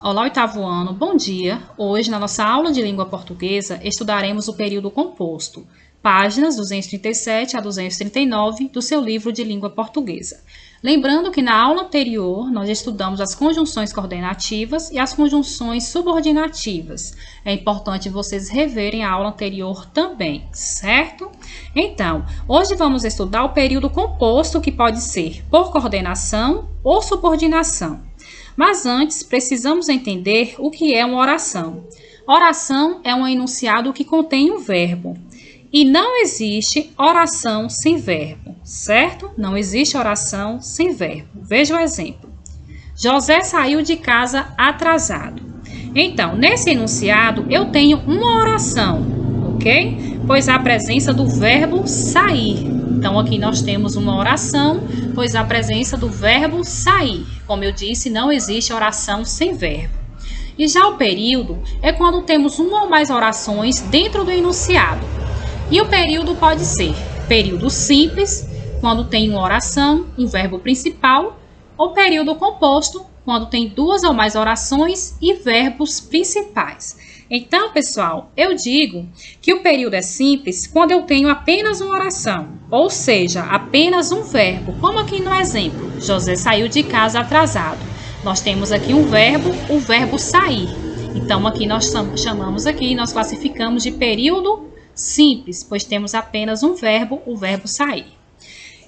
Olá, oitavo ano, bom dia! Hoje, na nossa aula de língua portuguesa, estudaremos o período composto, páginas 237 a 239 do seu livro de língua portuguesa. Lembrando que na aula anterior, nós estudamos as conjunções coordenativas e as conjunções subordinativas. É importante vocês reverem a aula anterior também, certo? Então, hoje vamos estudar o período composto, que pode ser por coordenação ou subordinação. Mas antes, precisamos entender o que é uma oração. Oração é um enunciado que contém um verbo. E não existe oração sem verbo, certo? Não existe oração sem verbo. Veja o exemplo. José saiu de casa atrasado. Então, nesse enunciado, eu tenho uma oração, ok? Pois há a presença do verbo sair. Então, aqui nós temos uma oração, pois há a presença do verbo sair. Como eu disse, não existe oração sem verbo. E já o período é quando temos uma ou mais orações dentro do enunciado. E o período pode ser período simples, quando tem uma oração, um verbo principal, ou período composto, quando tem duas ou mais orações e verbos principais. Então, pessoal, eu digo que o período é simples quando eu tenho apenas uma oração, ou seja, apenas um verbo, como aqui no exemplo, José saiu de casa atrasado. Nós temos aqui um verbo, o verbo sair. Então, aqui nós nós classificamos de período simples, pois temos apenas um verbo, o verbo sair.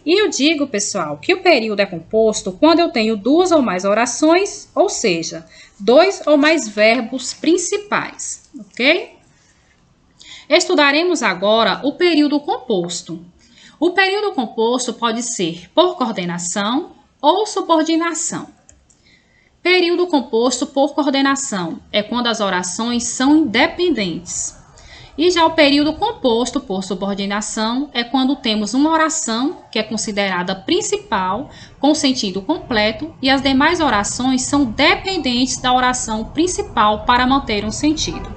E eu digo, pessoal, que o período é composto quando eu tenho duas ou mais orações, ou seja, dois ou mais verbos principais, ok? Estudaremos agora o período composto. O período composto pode ser por coordenação ou subordinação. Período composto por coordenação é quando as orações são independentes. E já o período composto por subordinação é quando temos uma oração que é considerada principal, com sentido completo, e as demais orações são dependentes da oração principal para manter um sentido,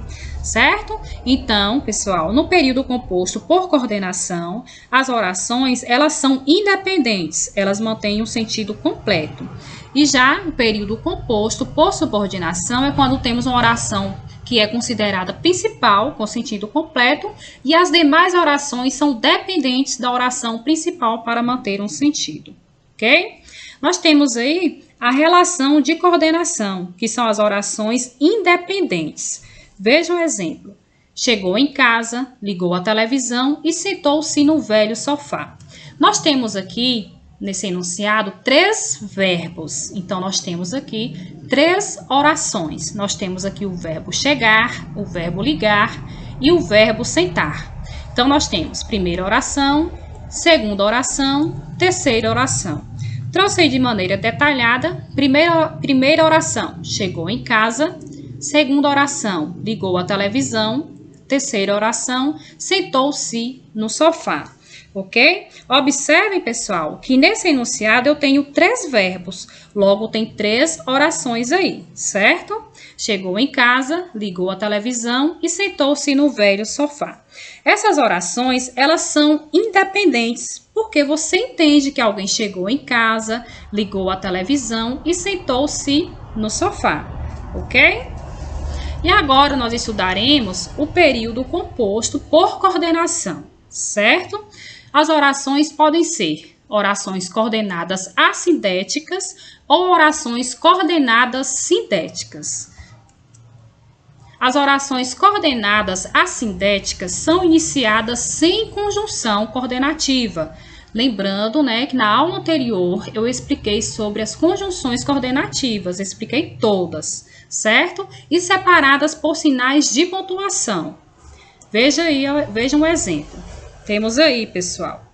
certo? Então, pessoal, no período composto por coordenação, as orações elas são independentes, elas mantêm um sentido completo. E já o período composto por subordinação é quando temos uma oração que é considerada principal, com sentido completo, e as demais orações são dependentes da oração principal para manter um sentido, ok? Nós temos aí a relação de coordenação, que são as orações independentes. Veja um exemplo. Chegou em casa, ligou a televisão e sentou-se no velho sofá. Nós temos aqui, nesse enunciado, três verbos. Então, nós temos aqui três orações. Nós temos aqui o verbo chegar, o verbo ligar e o verbo sentar. Então, nós temos primeira oração, segunda oração, terceira oração. Trouxe aí de maneira detalhada. Primeira oração, chegou em casa. Segunda oração, ligou a televisão. Terceira oração, sentou-se no sofá. Ok? Observem, pessoal, que nesse enunciado eu tenho três verbos, logo tem três orações aí, certo? Chegou em casa, ligou a televisão e sentou-se no velho sofá. Essas orações, elas são independentes, porque você entende que alguém chegou em casa, ligou a televisão e sentou-se no sofá, ok? E agora nós estudaremos o período composto por coordenação, certo? As orações podem ser orações coordenadas assindéticas ou orações coordenadas sindéticas. As orações coordenadas assindéticas são iniciadas sem conjunção coordenativa. Lembrando, que na aula anterior eu expliquei sobre as conjunções coordenativas, expliquei todas, certo? E separadas por sinais de pontuação. Veja um exemplo. Temos aí, pessoal.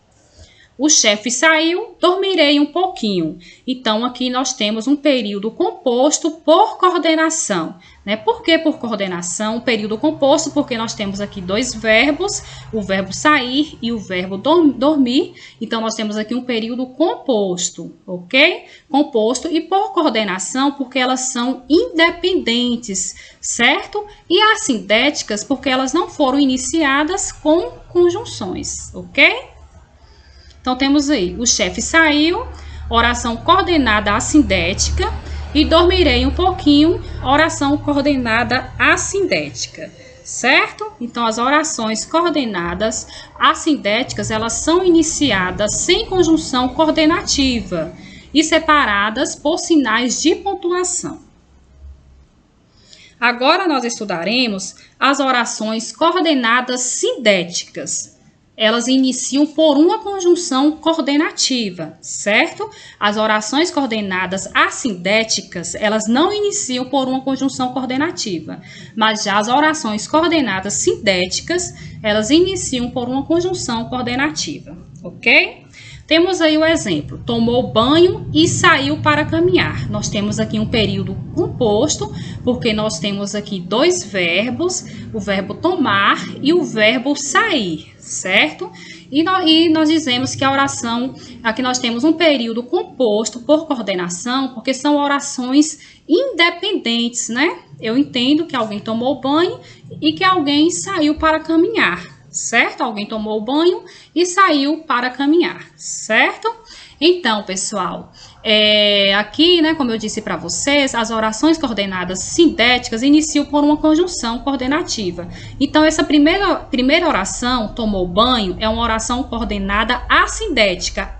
O chefe saiu, dormirei um pouquinho. Então, aqui nós temos um período composto por coordenação. Por que por coordenação? Período composto, porque nós temos aqui dois verbos, o verbo sair e o verbo dormir. Então, nós temos aqui um período composto, ok? Composto e por coordenação, porque elas são independentes, certo? E assindéticas, porque elas não foram iniciadas com conjunções, ok? Então, temos aí, o chefe saiu, oração coordenada assindética, e dormirei um pouquinho, oração coordenada assindética, certo? Então, as orações coordenadas assindéticas, elas são iniciadas sem conjunção coordenativa e separadas por sinais de pontuação. Agora, nós estudaremos as orações coordenadas sindéticas. Elas iniciam por uma conjunção coordenativa, certo? As orações coordenadas assindéticas, elas não iniciam por uma conjunção coordenativa, mas já as orações coordenadas sindéticas, elas iniciam por uma conjunção coordenativa, ok? Temos aí o exemplo, tomou banho e saiu para caminhar. Nós temos aqui um período composto, porque nós temos aqui dois verbos, o verbo tomar e o verbo sair, certo? E nós dizemos que a oração, aqui nós temos um período composto por coordenação, porque são orações independentes, né? Eu entendo que alguém tomou banho e que alguém saiu para caminhar. Certo? Alguém tomou banho e saiu para caminhar, certo? Então, pessoal, aqui, né, como eu disse para vocês, as orações coordenadas sindéticas iniciam por uma conjunção coordenativa. Então, essa primeira oração, tomou banho, é uma oração coordenada assindética,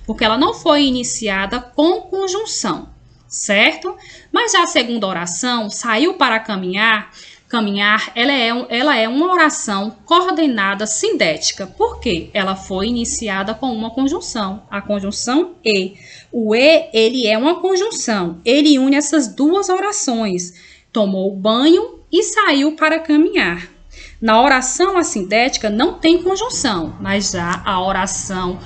porque ela não foi iniciada com conjunção, certo? Mas já a segunda oração, saiu para caminhar, ela é uma oração coordenada sindética, porque ela foi iniciada com uma conjunção, a conjunção e. O e, ele é uma conjunção, ele une essas duas orações, tomou banho e saiu para caminhar. Na oração assindética não tem conjunção, mas já a oração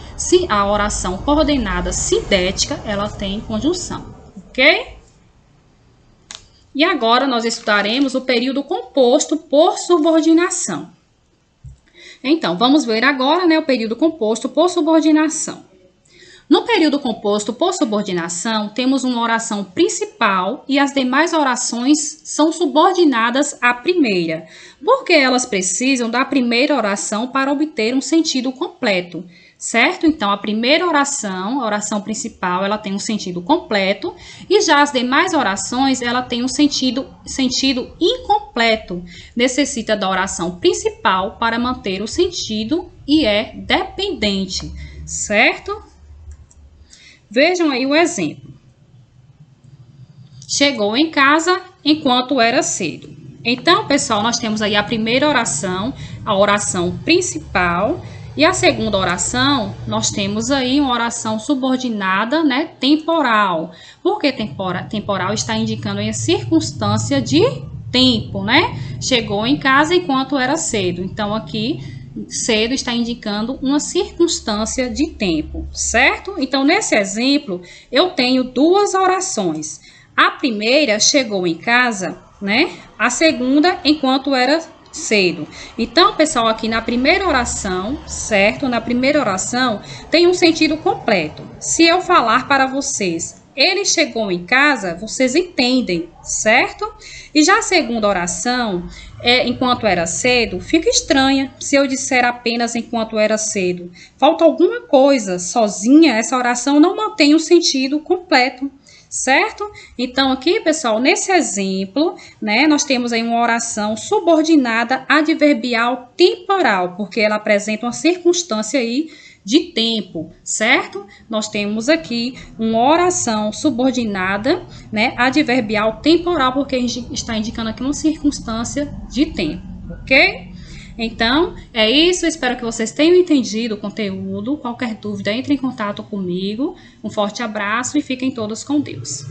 coordenada sindética, ela tem conjunção, ok? E agora nós estudaremos o período composto por subordinação. Então, vamos ver agora, né, o período composto por subordinação. No período composto por subordinação, temos uma oração principal e as demais orações são subordinadas à primeira, porque elas precisam da primeira oração para obter um sentido completo. Certo? Então, a primeira oração, a oração principal, ela tem um sentido completo e já as demais orações, ela tem um sentido incompleto. Necessita da oração principal para manter o sentido e é dependente, certo? Vejam aí o exemplo. Chegou em casa enquanto era cedo. Então, pessoal, nós temos aí a primeira oração, a oração principal. E a segunda oração, nós temos aí uma oração subordinada, né, temporal. Porque temporal está indicando aí a circunstância de tempo, né? Chegou em casa enquanto era cedo. Então, aqui, cedo está indicando uma circunstância de tempo, certo? Então, nesse exemplo, eu tenho duas orações. A primeira, chegou em casa, né? A segunda, enquanto era cedo. Então, pessoal, aqui na primeira oração, certo? Na primeira oração tem um sentido completo. Se eu falar para vocês, ele chegou em casa, vocês entendem, certo? E já a segunda oração, enquanto era cedo, fica estranha se eu disser apenas enquanto era cedo. Falta alguma coisa, sozinha, essa oração não mantém um sentido completo. Certo? Então, aqui, pessoal, nesse exemplo, né, nós temos aí uma oração subordinada adverbial temporal, porque ela apresenta uma circunstância aí de tempo, certo? Nós temos aqui uma oração subordinada, né, adverbial temporal, porque está indicando aqui uma circunstância de tempo, ok? Então, é isso. Espero que vocês tenham entendido o conteúdo. Qualquer dúvida, entre em contato comigo. Um forte abraço e fiquem todos com Deus.